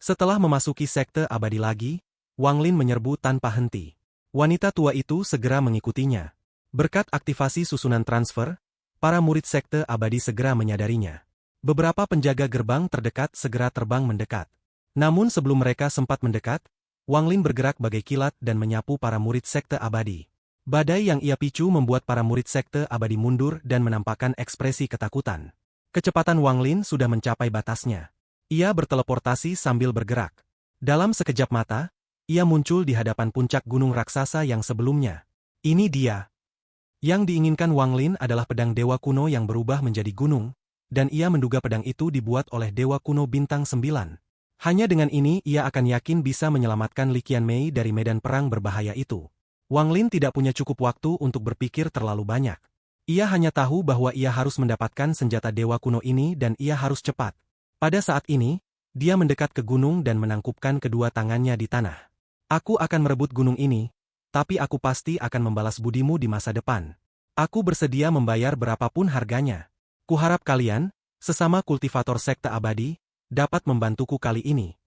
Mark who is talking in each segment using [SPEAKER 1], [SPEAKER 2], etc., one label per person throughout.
[SPEAKER 1] Setelah memasuki sekte abadi lagi, Wang Lin menyerbu tanpa henti. Wanita tua itu segera mengikutinya. Berkat aktivasi susunan transfer, para murid sekte abadi segera menyadarinya. Beberapa penjaga gerbang terdekat segera terbang mendekat. Namun sebelum mereka sempat mendekat, Wang Lin bergerak bagai kilat dan menyapu para murid sekte abadi. Badai yang ia picu membuat para murid sekte abadi mundur dan menampakkan ekspresi ketakutan. Kecepatan Wang Lin sudah mencapai batasnya. Ia berteleportasi sambil bergerak. Dalam sekejap mata, ia muncul di hadapan puncak gunung raksasa yang sebelumnya. Ini dia. Yang diinginkan Wang Lin adalah pedang dewa kuno yang berubah menjadi gunung, dan ia menduga pedang itu dibuat oleh dewa kuno bintang 9. Hanya dengan ini ia akan yakin bisa menyelamatkan Li Qianmei dari medan perang berbahaya itu. Wang Lin tidak punya cukup waktu untuk berpikir terlalu banyak. Ia hanya tahu bahwa ia harus mendapatkan senjata dewa kuno ini dan ia harus cepat. Pada saat ini, dia mendekat ke gunung dan menangkupkan kedua tangannya di tanah. Aku akan merebut gunung ini, tapi aku pasti akan membalas budimu di masa depan. Aku bersedia membayar berapapun harganya. Kuharap kalian, sesama kultivator sekte abadi, dapat membantuku kali ini.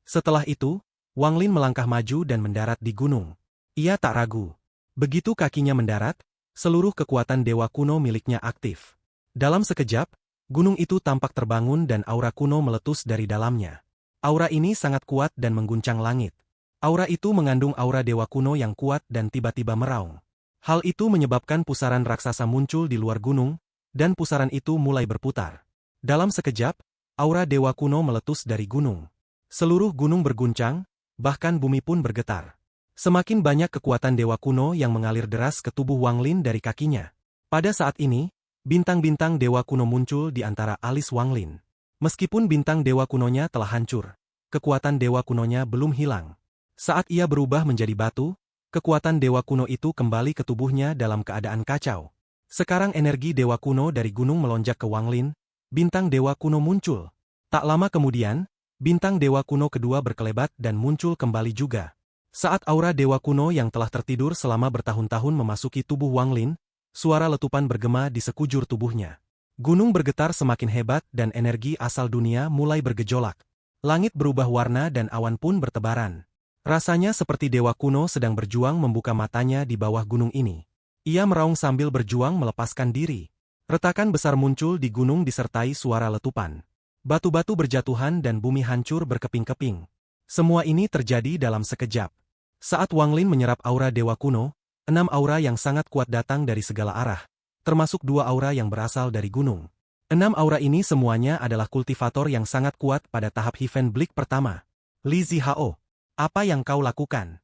[SPEAKER 1] Setelah itu, Wang Lin melangkah maju dan mendarat di gunung. Ia tak ragu. Begitu kakinya mendarat, seluruh kekuatan dewa kuno miliknya aktif. Dalam sekejap, gunung itu tampak terbangun dan aura kuno meletus dari dalamnya. Aura ini sangat kuat dan mengguncang langit. Aura itu mengandung aura dewa kuno yang kuat dan tiba-tiba meraung. Hal itu menyebabkan pusaran raksasa muncul di luar gunung, dan pusaran itu mulai berputar. Dalam sekejap, aura dewa kuno meletus dari gunung. Seluruh gunung berguncang, bahkan bumi pun bergetar. Semakin banyak kekuatan dewa kuno yang mengalir deras ke tubuh Wang Lin dari kakinya. Pada saat ini, bintang-bintang dewa kuno muncul di antara alis Wang Lin. Meskipun bintang dewa kunonya telah hancur, kekuatan dewa kunonya belum hilang. Saat ia berubah menjadi batu, kekuatan dewa kuno itu kembali ke tubuhnya dalam keadaan kacau. Sekarang energi dewa kuno dari gunung melonjak ke Wang Lin, bintang dewa kuno muncul. Tak lama kemudian, bintang dewa kuno kedua berkelebat dan muncul kembali juga. Saat aura dewa kuno yang telah tertidur selama bertahun-tahun memasuki tubuh Wang Lin, suara letupan bergema di sekujur tubuhnya. Gunung bergetar semakin hebat dan energi asal dunia mulai bergejolak. Langit berubah warna dan awan pun bertebaran. Rasanya seperti dewa kuno sedang berjuang membuka matanya di bawah gunung ini. Ia meraung sambil berjuang melepaskan diri. Retakan besar muncul di gunung disertai suara letupan. Batu-batu berjatuhan dan bumi hancur berkeping-keping. Semua ini terjadi dalam sekejap. Saat Wang Lin menyerap aura dewa kuno, 6 aura yang sangat kuat datang dari segala arah, termasuk 2 aura yang berasal dari gunung. 6 aura ini semuanya adalah kultivator yang sangat kuat pada tahap Heaven Bleak pertama. Li Zihao, apa yang kau lakukan?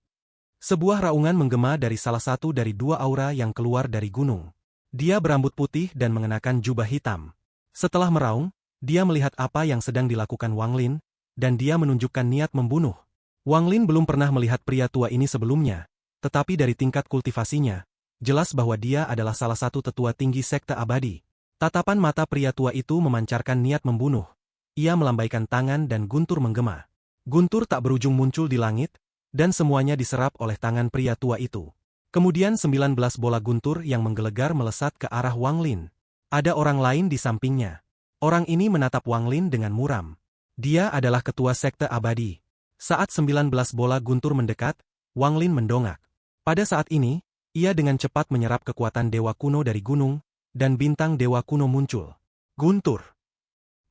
[SPEAKER 1] Sebuah raungan menggema dari salah satu dari 2 aura yang keluar dari gunung. Dia berambut putih dan mengenakan jubah hitam. Setelah meraung, dia melihat apa yang sedang dilakukan Wang Lin, dan dia menunjukkan niat membunuh. Wang Lin belum pernah melihat pria tua ini sebelumnya, tetapi dari tingkat kultivasinya, jelas bahwa dia adalah salah satu tetua tinggi sekte abadi. Tatapan mata pria tua itu memancarkan niat membunuh. Ia melambaikan tangan dan guntur menggema. Guntur tak berujung muncul di langit, dan semuanya diserap oleh tangan pria tua itu. Kemudian 19 bola guntur yang menggelegar melesat ke arah Wang Lin. Ada orang lain di sampingnya. Orang ini menatap Wang Lin dengan muram. Dia adalah ketua sekte abadi. Saat 19 bola guntur mendekat, Wang Lin mendongak. Pada saat ini, ia dengan cepat menyerap kekuatan dewa kuno dari gunung, dan bintang dewa kuno muncul. Guntur.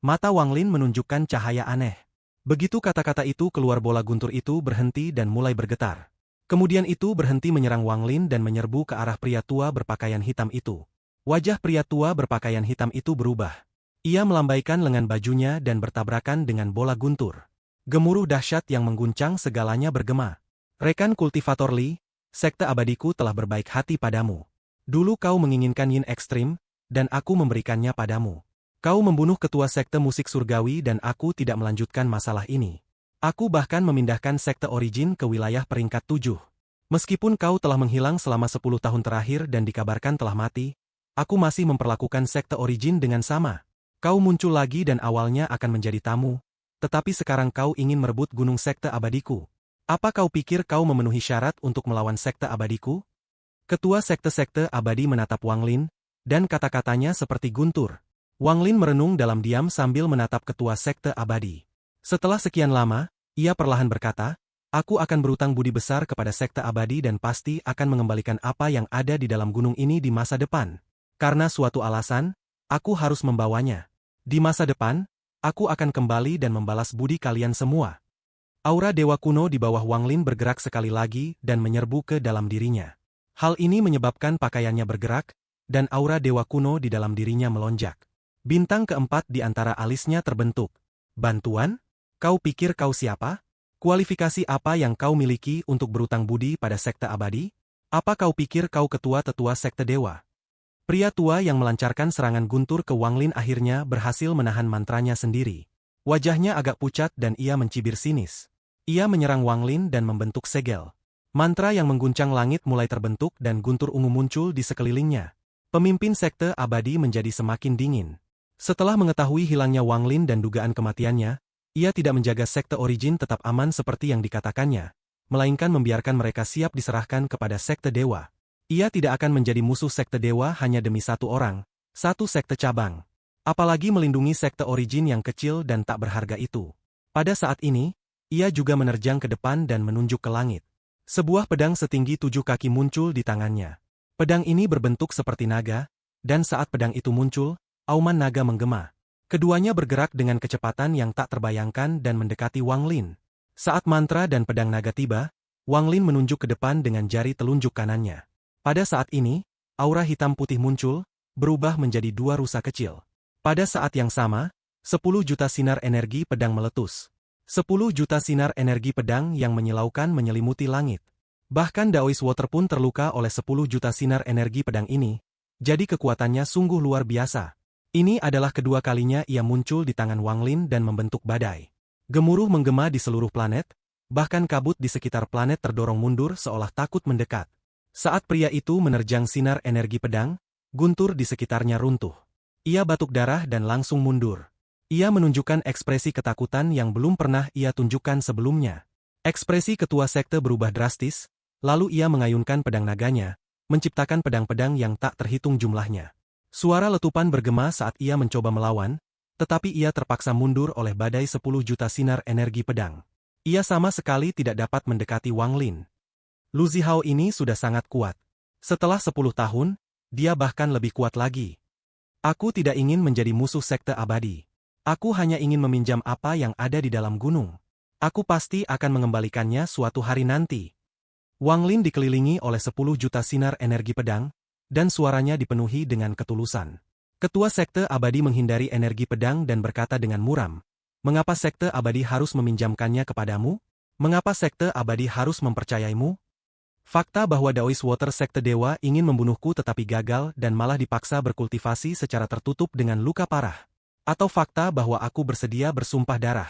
[SPEAKER 1] Mata Wang Lin menunjukkan cahaya aneh. Begitu kata-kata itu keluar, bola guntur itu berhenti dan mulai bergetar. Kemudian itu berhenti menyerang Wang Lin dan menyerbu ke arah pria tua berpakaian hitam itu. Wajah pria tua berpakaian hitam itu berubah. Ia melambaikan lengan bajunya dan bertabrakan dengan bola guntur. Gemuruh dahsyat yang mengguncang segalanya bergema. Rekan kultivator Li, sekte abadiku telah berbaik hati padamu. Dulu kau menginginkan yin ekstrim, dan aku memberikannya padamu. Kau membunuh ketua sekte musik surgawi dan aku tidak melanjutkan masalah ini. Aku bahkan memindahkan sekte origin ke wilayah peringkat 7. Meskipun kau telah menghilang selama 10 tahun terakhir dan dikabarkan telah mati, aku masih memperlakukan sekte origin dengan sama. Kau muncul lagi dan awalnya akan menjadi tamu, tetapi sekarang kau ingin merebut gunung sekte abadiku. Apa kau pikir kau memenuhi syarat untuk melawan sekte abadiku? Ketua sekte-sekte abadi menatap Wang Lin, dan kata-katanya seperti guntur. Wang Lin merenung dalam diam sambil menatap ketua sekte abadi. Setelah sekian lama, Ia perlahan berkata, "Aku akan berutang budi besar kepada Sekte Abadi dan pasti akan mengembalikan apa yang ada di dalam gunung ini di masa depan. Karena suatu alasan, aku harus membawanya. Di masa depan, aku akan kembali dan membalas budi kalian semua." Aura dewa kuno di bawah Wang Lin bergerak sekali lagi dan menyerbu ke dalam dirinya. Hal ini menyebabkan pakaiannya bergerak, dan aura dewa kuno di dalam dirinya melonjak. Bintang keempat di antara alisnya terbentuk. "Bantuan? Kau pikir kau siapa? Kualifikasi apa yang kau miliki untuk berutang budi pada Sekte Abadi? Apa kau pikir kau ketua tetua Sekte Dewa?" Pria tua yang melancarkan serangan guntur ke Wang Lin akhirnya berhasil menahan mantranya sendiri. Wajahnya agak pucat dan ia mencibir sinis. Ia menyerang Wang Lin dan membentuk segel. Mantra yang mengguncang langit mulai terbentuk dan guntur ungu muncul di sekelilingnya. Pemimpin Sekte Abadi menjadi semakin dingin. Setelah mengetahui hilangnya Wang Lin dan dugaan kematiannya, ia tidak menjaga Sekte Origin tetap aman seperti yang dikatakannya, melainkan membiarkan mereka siap diserahkan kepada Sekte Dewa. Ia tidak akan menjadi musuh Sekte Dewa hanya demi satu orang, satu sekte cabang. Apalagi melindungi Sekte Origin yang kecil dan tak berharga itu. Pada saat ini, ia juga menerjang ke depan dan menunjuk ke langit. Sebuah pedang setinggi 7 kaki muncul di tangannya. Pedang ini berbentuk seperti naga, dan saat pedang itu muncul, auman naga menggema. Keduanya bergerak dengan kecepatan yang tak terbayangkan dan mendekati Wang Lin. Saat mantra dan pedang naga tiba, Wang Lin menunjuk ke depan dengan jari telunjuk kanannya. Pada saat ini, aura hitam putih muncul, berubah menjadi 2 rusa kecil. Pada saat yang sama, 10 juta sinar energi pedang meletus. 10 juta sinar energi pedang yang menyilaukan menyelimuti langit. Bahkan Daoist Water pun terluka oleh 10 juta sinar energi pedang ini, jadi kekuatannya sungguh luar biasa. Ini adalah kedua kalinya ia muncul di tangan Wang Lin dan membentuk badai. Gemuruh menggema di seluruh planet, bahkan kabut di sekitar planet terdorong mundur seolah takut mendekat. Saat pria itu menerjang sinar energi pedang, guntur di sekitarnya runtuh. Ia batuk darah dan langsung mundur. Ia menunjukkan ekspresi ketakutan yang belum pernah ia tunjukkan sebelumnya. Ekspresi ketua sekte berubah drastis, lalu ia mengayunkan pedang naganya, menciptakan pedang-pedang yang tak terhitung jumlahnya. Suara letupan bergema saat ia mencoba melawan, tetapi ia terpaksa mundur oleh badai 10 juta sinar energi pedang. Ia sama sekali tidak dapat mendekati Wang Lin. Lu Zihao ini sudah sangat kuat. Setelah 10 tahun, dia bahkan lebih kuat lagi. Aku tidak ingin menjadi musuh Sekte Abadi. Aku hanya ingin meminjam apa yang ada di dalam gunung. Aku pasti akan mengembalikannya suatu hari nanti. Wang Lin dikelilingi oleh 10 juta sinar energi pedang, dan suaranya dipenuhi dengan ketulusan. Ketua Sekte Abadi menghindari energi pedang dan berkata dengan muram, "Mengapa Sekte Abadi harus meminjamkannya kepadamu? Mengapa Sekte Abadi harus mempercayaimu?" Fakta bahwa Daoist Water Sekte Dewa ingin membunuhku tetapi gagal dan malah dipaksa berkultivasi secara tertutup dengan luka parah. Atau fakta bahwa aku bersedia bersumpah darah.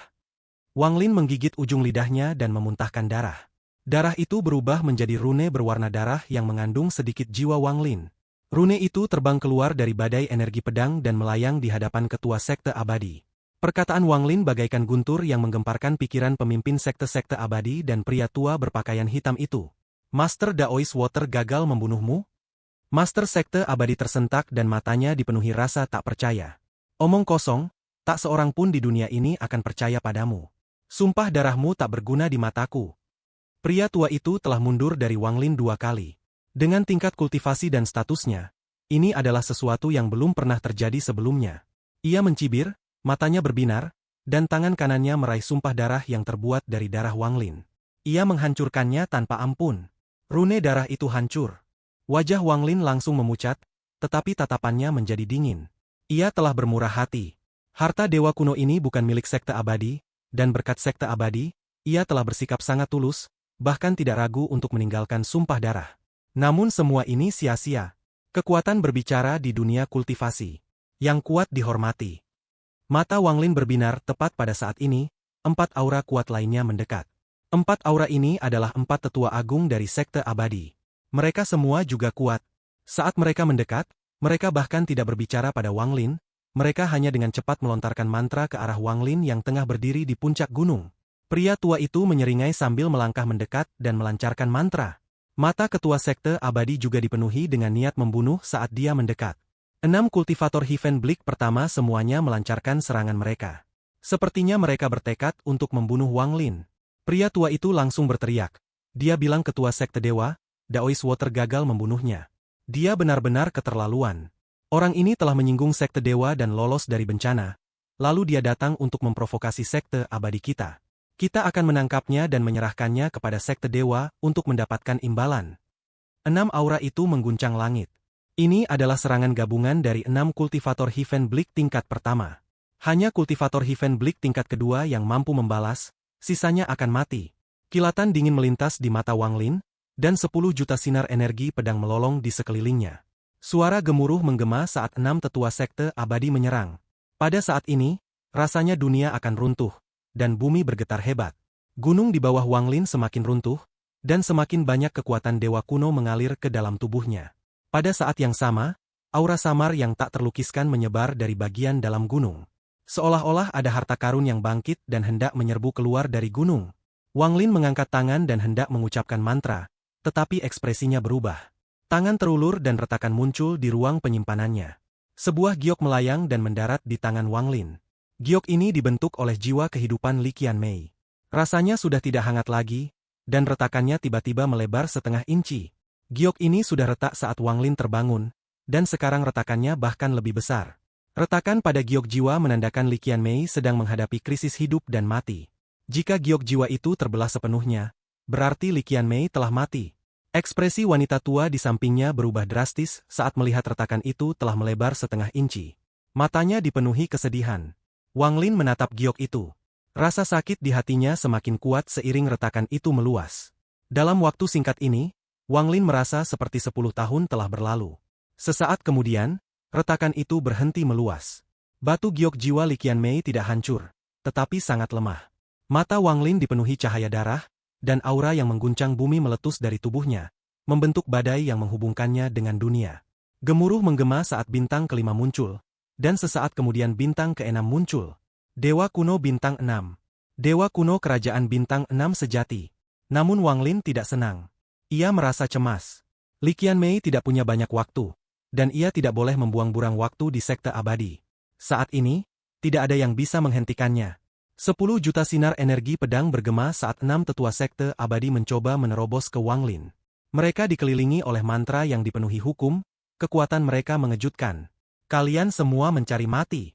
[SPEAKER 1] Wang Lin menggigit ujung lidahnya dan memuntahkan darah. Darah itu berubah menjadi rune berwarna darah yang mengandung sedikit jiwa Wang Lin. Rune itu terbang keluar dari badai energi pedang dan melayang di hadapan ketua Sekte Abadi. Perkataan Wang Lin bagaikan guntur yang menggemparkan pikiran pemimpin Sekte-Sekte Abadi dan pria tua berpakaian hitam itu. "Master Daoist Water gagal membunuhmu?" Master Sekte Abadi tersentak dan matanya dipenuhi rasa tak percaya. "Omong kosong, tak seorang pun di dunia ini akan percaya padamu. Sumpah darahmu tak berguna di mataku." Pria tua itu telah mundur dari Wang Lin 2 kali. Dengan tingkat kultivasi dan statusnya, ini adalah sesuatu yang belum pernah terjadi sebelumnya. Ia mencibir, matanya berbinar, dan tangan kanannya meraih sumpah darah yang terbuat dari darah Wang Lin. Ia menghancurkannya tanpa ampun. Rune darah itu hancur. Wajah Wang Lin langsung memucat, tetapi tatapannya menjadi dingin. Ia telah bermurah hati. Harta dewa kuno ini bukan milik Sekte Abadi, dan berkat Sekte Abadi, ia telah bersikap sangat tulus, bahkan tidak ragu untuk meninggalkan sumpah darah. Namun semua ini sia-sia. Kekuatan berbicara di dunia kultivasi. Yang kuat dihormati. Mata Wang Lin berbinar tepat pada saat ini, 4 aura kuat lainnya mendekat. 4 aura ini adalah 4 tetua agung dari Sekte Abadi. Mereka semua juga kuat. Saat mereka mendekat, mereka bahkan tidak berbicara pada Wang Lin, mereka hanya dengan cepat melontarkan mantra ke arah Wang Lin yang tengah berdiri di puncak gunung. Pria tua itu menyeringai sambil melangkah mendekat dan melancarkan mantra. Mata ketua Sekte Abadi juga dipenuhi dengan niat membunuh saat dia mendekat. 6 kultivator Heaven Bleak pertama semuanya melancarkan serangan mereka. Sepertinya mereka bertekad untuk membunuh Wang Lin. Pria tua itu langsung berteriak. Dia bilang ketua sekte dewa, Daoist Water gagal membunuhnya. Dia benar-benar keterlaluan. Orang ini telah menyinggung sekte dewa dan lolos dari bencana. Lalu dia datang untuk memprovokasi sekte abadi kita. Kita akan menangkapnya dan menyerahkannya kepada sekte dewa untuk mendapatkan imbalan. 6 aura itu mengguncang langit. Ini adalah serangan gabungan dari 6 kultivator Heaven Bleak tingkat pertama. Hanya kultivator Heaven Bleak tingkat kedua yang mampu membalas, sisanya akan mati. Kilatan dingin melintas di mata Wang Lin, dan 10 juta sinar energi pedang melolong di sekelilingnya. Suara gemuruh menggema saat 6 tetua sekte abadi menyerang. Pada saat ini, rasanya dunia akan runtuh, dan bumi bergetar hebat. Gunung di bawah Wang Lin semakin runtuh, dan semakin banyak kekuatan dewa kuno mengalir ke dalam tubuhnya. Pada saat yang sama, aura samar yang tak terlukiskan menyebar dari bagian dalam gunung. Seolah-olah ada harta karun yang bangkit dan hendak menyerbu keluar dari gunung. Wang Lin mengangkat tangan dan hendak mengucapkan mantra, tetapi ekspresinya berubah. Tangan terulur dan retakan muncul di ruang penyimpanannya. Sebuah giok melayang dan mendarat di tangan Wang Lin. Giok ini dibentuk oleh jiwa kehidupan Li Qianmei. Rasanya sudah tidak hangat lagi, dan retakannya tiba-tiba melebar setengah inci. Giok ini sudah retak saat Wang Lin terbangun, dan sekarang retakannya bahkan lebih besar. Retakan pada giok jiwa menandakan Li Qianmei sedang menghadapi krisis hidup dan mati. Jika giok jiwa itu terbelah sepenuhnya, berarti Li Qianmei telah mati. Ekspresi wanita tua di sampingnya berubah drastis saat melihat retakan itu telah melebar setengah inci. Matanya dipenuhi kesedihan. Wang Lin menatap giok itu. Rasa sakit di hatinya semakin kuat seiring retakan itu meluas. Dalam waktu singkat ini, Wang Lin merasa seperti 10 tahun telah berlalu. Sesaat kemudian, retakan itu berhenti meluas. Batu giok jiwa Li Qianmei tidak hancur, tetapi sangat lemah. Mata Wang Lin dipenuhi cahaya darah, dan aura yang mengguncang bumi meletus dari tubuhnya, membentuk badai yang menghubungkannya dengan dunia. Gemuruh menggema saat bintang kelima muncul, dan sesaat kemudian bintang keenam muncul. Dewa kuno bintang 6. Dewa kuno kerajaan bintang 6 sejati. Namun Wang Lin tidak senang. Ia merasa cemas. Li Qianmei tidak punya banyak waktu, dan ia tidak boleh membuang-buang waktu di sekte abadi. Saat ini, tidak ada yang bisa menghentikannya. 10 juta sinar energi pedang bergema saat 6 tetua sekte abadi mencoba menerobos ke Wang Lin. Mereka dikelilingi oleh mantra yang dipenuhi hukum, kekuatan mereka mengejutkan. Kalian semua mencari mati.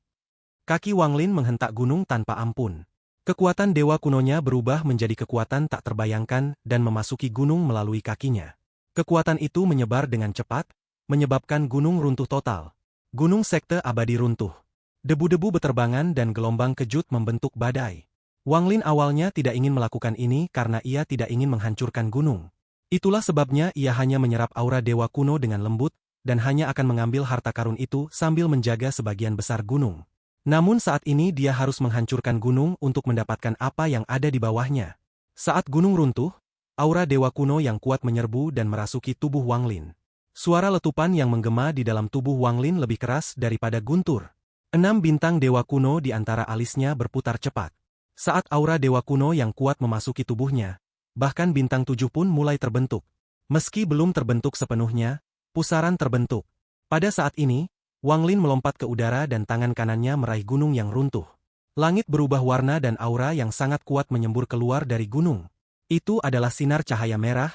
[SPEAKER 1] Kaki Wang Lin menghentak gunung tanpa ampun. Kekuatan dewa kunonya berubah menjadi kekuatan tak terbayangkan dan memasuki gunung melalui kakinya. Kekuatan itu menyebar dengan cepat, menyebabkan gunung runtuh total. Gunung sekte abadi runtuh. Debu-debu beterbangan dan gelombang kejut membentuk badai. Wang Lin awalnya tidak ingin melakukan ini karena ia tidak ingin menghancurkan gunung. Itulah sebabnya ia hanya menyerap aura dewa kuno dengan lembut, dan hanya akan mengambil harta karun itu sambil menjaga sebagian besar gunung. Namun saat ini dia harus menghancurkan gunung untuk mendapatkan apa yang ada di bawahnya. Saat gunung runtuh, aura dewa kuno yang kuat menyerbu dan merasuki tubuh Wang Lin. Suara letupan yang menggema di dalam tubuh Wang Lin lebih keras daripada guntur. 6 bintang dewa kuno di antara alisnya berputar cepat. Saat aura dewa kuno yang kuat memasuki tubuhnya, bahkan bintang 7 pun mulai terbentuk. Meski belum terbentuk sepenuhnya, pusaran terbentuk. Pada saat ini, Wang Lin melompat ke udara dan tangan kanannya meraih gunung yang runtuh. Langit berubah warna dan aura yang sangat kuat menyembur keluar dari gunung. Itu adalah sinar cahaya merah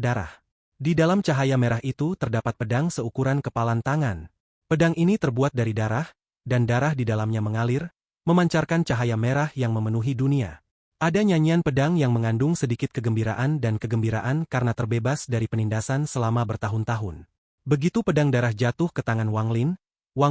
[SPEAKER 1] darah. Di dalam cahaya merah itu terdapat pedang seukuran kepalan tangan. Pedang ini terbuat dari darah, dan darah di dalamnya mengalir, memancarkan cahaya merah yang memenuhi dunia. Ada nyanyian pedang yang mengandung sedikit kegembiraan dan kegembiraan karena terbebas dari penindasan selama bertahun-tahun. Begitu pedang darah jatuh ke tangan Wang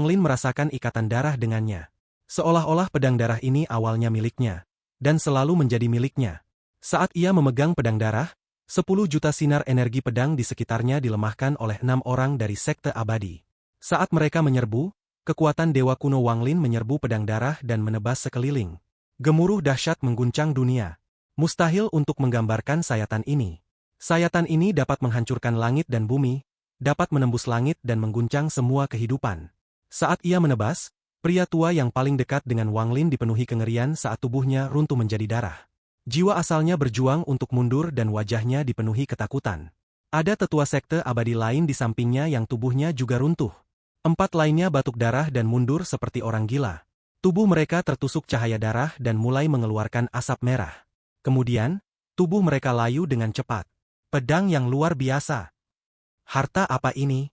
[SPEAKER 1] Lin merasakan ikatan darah dengannya. Seolah-olah pedang darah ini awalnya miliknya, dan selalu menjadi miliknya. Saat ia memegang pedang darah, 10 juta sinar energi pedang di sekitarnya dilemahkan oleh 6 orang dari sekte abadi. Saat mereka menyerbu, kekuatan dewa kuno Wang Lin menyerbu pedang darah dan menebas sekeliling. Gemuruh dahsyat mengguncang dunia. Mustahil untuk menggambarkan sayatan ini. Sayatan ini dapat menghancurkan langit dan bumi, dapat menembus langit dan mengguncang semua kehidupan. Saat ia menebas, pria tua yang paling dekat dengan Wang Lin dipenuhi kengerian saat tubuhnya runtuh menjadi darah. Jiwa asalnya berjuang untuk mundur dan wajahnya dipenuhi ketakutan. Ada tetua sekte abadi lain di sampingnya yang tubuhnya juga runtuh. 4 lainnya batuk darah dan mundur seperti orang gila. Tubuh mereka tertusuk cahaya darah dan mulai mengeluarkan asap merah. Kemudian, tubuh mereka layu dengan cepat. Pedang yang luar biasa. Harta apa ini?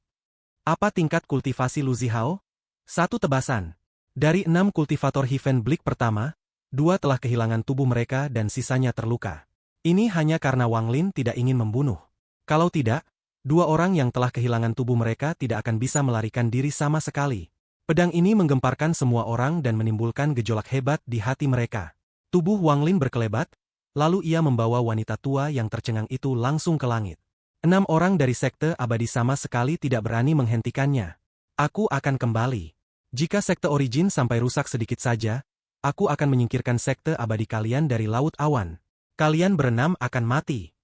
[SPEAKER 1] Apa tingkat kultivasi Lu Zihao? 1 tebasan. Dari 6 kultivator Heaven Bleak pertama, 2 telah kehilangan tubuh mereka dan sisanya terluka. Ini hanya karena Wang Lin tidak ingin membunuh. Kalau tidak, 2 orang yang telah kehilangan tubuh mereka tidak akan bisa melarikan diri sama sekali. Pedang ini menggemparkan semua orang dan menimbulkan gejolak hebat di hati mereka. Tubuh Wang Lin berkelebat, lalu ia membawa wanita tua yang tercengang itu langsung ke langit. 6 orang dari Sekte Abadi sama sekali tidak berani menghentikannya. Aku akan kembali. Jika Sekte Origin sampai rusak sedikit saja, aku akan menyingkirkan Sekte Abadi kalian dari Laut Awan. Kalian berenam akan mati.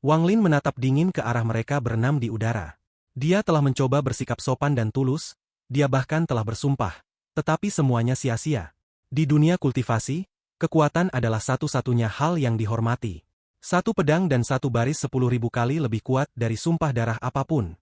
[SPEAKER 1] Wang Lin menatap dingin ke arah mereka berenam di udara. Dia telah mencoba bersikap sopan dan tulus, dia bahkan telah bersumpah, tetapi semuanya sia-sia. Di dunia kultivasi, kekuatan adalah satu-satunya hal yang dihormati. 1 pedang dan 1 baris 10.000 kali lebih kuat dari sumpah darah apapun.